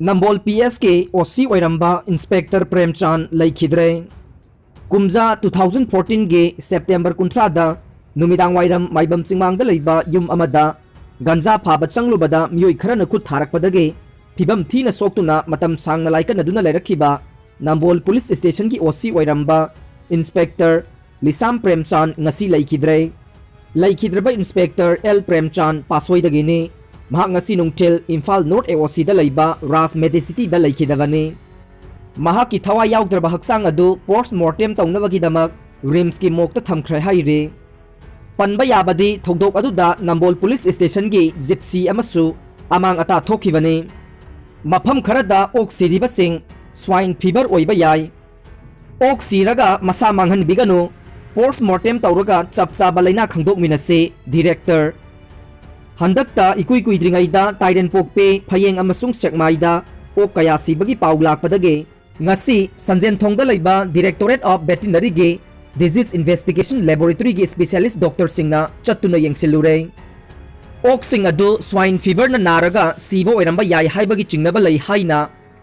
Nambol PS के ओसी ओइरंबा inspector Premchand लेखिद्रे कुमजा 2014 गे September 30 दा नुमिदांग वाइरम माइबम चिंगमांग लेबा युम अमदा गंजा फाबा चंगलुबदा मियोइ खरन खुद थारकपदगे फिबम थीना सोक्तुना मतम सांगना लाइकनदुना लेरखिबा नंबोल पुलिस स्टेशन की ओसी ओइरंबा इंस्पेक्टर लिसाम प्रेमचंद ngasi लेखिद्रबा इंस्पेक्टर एल प्रेमचंद पासोइदगिनी महाक ngasi नुंगथेल इम्फाल नॉर्थ एओसी दा लैबा राज मेडिसिटी दा लेखिदबनी महाक की थवा याउद्रबा हक्सांग अदु पोस्ट मॉर्टेम तौनबगिदमक रिम्स की मोक्ता थमख्रे हाइरे पनबा याबदी थौदोक अदुदा नंबोल पुलिस स्टेशन की जिप्सी अमसु अमांग अता थोखिबनी मफम खरदा ओक सिरिबसिंग स्वाइन फीवर ओइबा याय ओक सिरगा मसा मांगहन बिगनु पोस्ट मॉर्टेम तौरगा चपचाबा लैना खंगदोकमिनसे डायरेक्टर हंदकता इकुई कुइद्रिंगैदा ताइरेन पोकपे फयेंग अमसुंग सेकमाइदा ओक कया सिबगी पाउ लाकपदगे ngasi संजेन थोंगदा लैबा डायरेक्टोरेट ऑफ वेटरिनरी गे डिजीज इन्वेस्टिगेशन लैबोरेटरी गे स्पेशलिस्ट डॉक्टर सिंगना चत्तुना येंगसिलुरे ओक सिंग अदु स्वाइन फीवर ना नारगा सीबो ओइरंबा याय हाइबगी चिंगनबा लै हाइना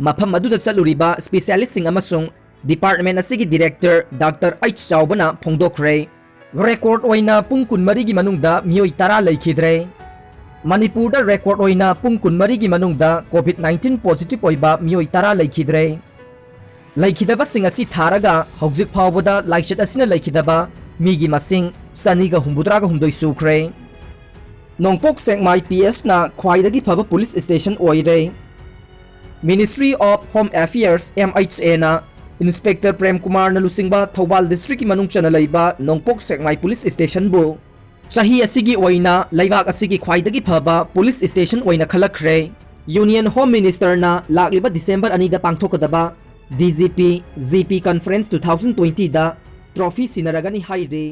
मफम अदुदा चलुरिबा स्पेशलिस्ट सिंग अमसुंग डिपार्टमेंट असिगी डायरेक्टर डॉक्टर एच चाउबना फोंगदोखरे रेकॉर्ड ओइना पुंग कुनमरी गी मनुंगदा मियोइ 10 लैखिद्रे मणिपुर रेकॉर्ड ओइना पुंग कुनमरी गी मनुंगदा कोविड-19 पॉजिटिव ओइबा मियोइ 10 लैखिद्रे लेखिदबसिंग असि थारगा हौजिक फावबदा लाइचत असिना लेखिदबा मीगी मसिंग सनीगा हुंबुद्रागा हुंदोइ सुख्रे नोंगपोक सेकमाई PS ना ख्वाइदगी फबा पुलिस स्टेशन ओइरे ministry of home affairs MHA ना इंस्पेक्टर प्रेम कुमार ना लुसिंगबा थौबाल डिस्ट्रिक्ट की मनुंग चना लैबा नोंगपोक सेकमाई पुलिस स्टेशन बु चाही असिगी ओइना लैबाक असिगी ख्वाइदगी फबा पुलिस स्टेशन ओइना खलखरे यूनियन होम मिनिस्टर ना लाक्लिबा दिसंबर 2 दा पांगथोकदबा DGP GP Conference 2020 दा ट्रॉफी सिनरगनी हाइरे